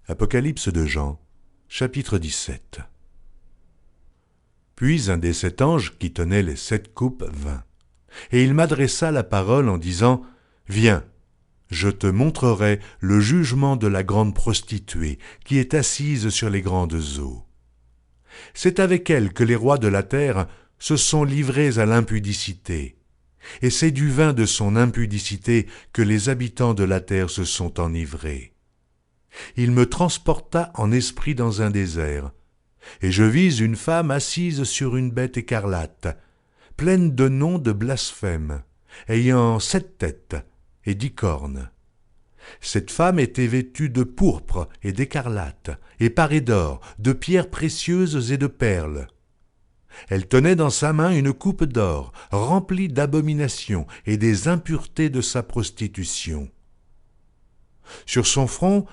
Apocalypse de Jean, chapitre 17. Puis un des 7 anges qui tenait les 7 coupes vint, et il m'adressa la parole en disant « Viens, je te montrerai le jugement de la grande prostituée qui est assise sur les grandes eaux. C'est avec elle que les rois de la terre se sont livrés à l'impudicité, et c'est du vin de son impudicité que les habitants de la terre se sont enivrés. Il me transporta en esprit dans un désert, et je vis une femme assise sur une bête écarlate, pleine de noms de blasphème, ayant 7 têtes et 10 cornes. Cette femme était vêtue de pourpre et d'écarlate, et parée d'or, de pierres précieuses et de perles. Elle tenait dans sa main une coupe d'or, remplie d'abominations et des impuretés de sa prostitution. Sur son front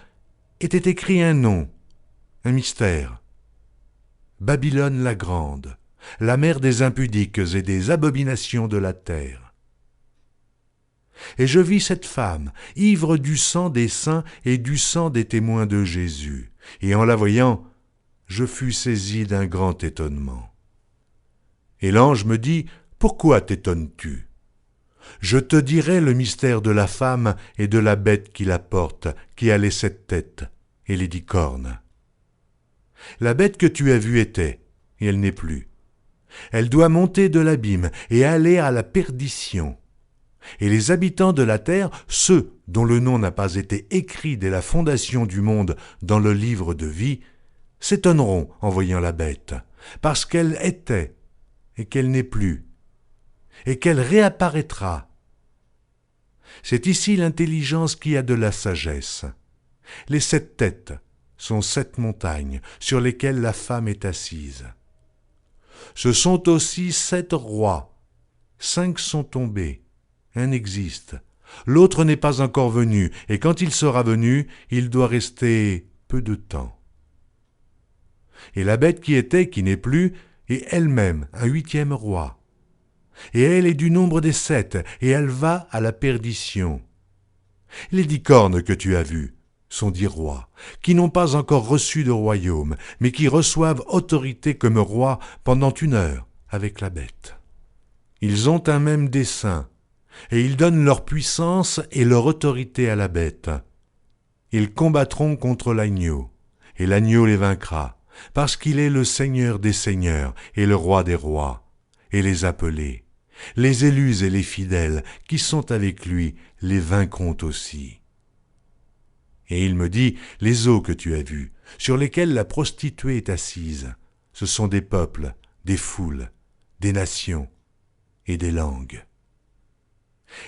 était écrit un nom, un mystère. Babylone la grande, la mère des impudiques et des abominations de la terre. Et je vis cette femme, ivre du sang des saints et du sang des témoins de Jésus. Et en la voyant, je fus saisi d'un grand étonnement. Et l'ange me dit, « Pourquoi t'étonnes-tu ? Je te dirai le mystère de la femme et de la bête qui la porte, qui a les 7 têtes et les 10 cornes. La bête que tu as vue était, et elle n'est plus. Elle doit monter de l'abîme et aller à la perdition. Et les habitants de la terre, ceux dont le nom n'a pas été écrit dès la fondation du monde dans le livre de vie, s'étonneront en voyant la bête, parce qu'elle était et qu'elle n'est plus, et qu'elle réapparaîtra. C'est ici l'intelligence qui a de la sagesse. Les 7 têtes sont 7 montagnes sur lesquelles la femme est assise. Ce sont aussi 7 rois, 5 sont tombés, un existe, l'autre n'est pas encore venu, et quand il sera venu, il doit rester peu de temps. Et la bête qui était, qui n'est plus, est elle-même un 8e roi. Et elle est du nombre des 7, et elle va à la perdition. Les 10 cornes que tu as vues sont 10 rois, qui n'ont pas encore reçu de royaume, mais qui reçoivent autorité comme rois pendant 1 heure avec la bête. Ils ont un même dessein, et ils donnent leur puissance et leur autorité à la bête. Ils combattront contre l'agneau, et l'agneau les vaincra, parce qu'il est le Seigneur des seigneurs et le Roi des rois, et les appelés, les élus et les fidèles qui sont avec lui les vaincront aussi. Et il me dit, les eaux que tu as vues, sur lesquelles la prostituée est assise, ce sont des peuples, des foules, des nations et des langues.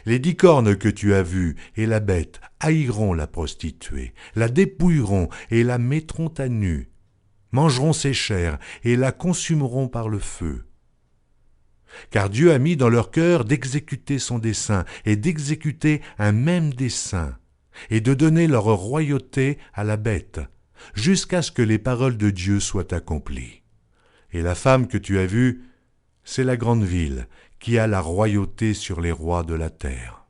Les 10 cornes que tu as vues et la bête haïront la prostituée, la dépouilleront et la mettront à nu, mangeront ses chairs et la consumeront par le feu. Car Dieu a mis dans leur cœur d'exécuter son dessein et d'exécuter un même dessein, et de donner leur royauté à la bête, jusqu'à ce que les paroles de Dieu soient accomplies. Et la femme que tu as vue, c'est la grande ville qui a la royauté sur les rois de la terre.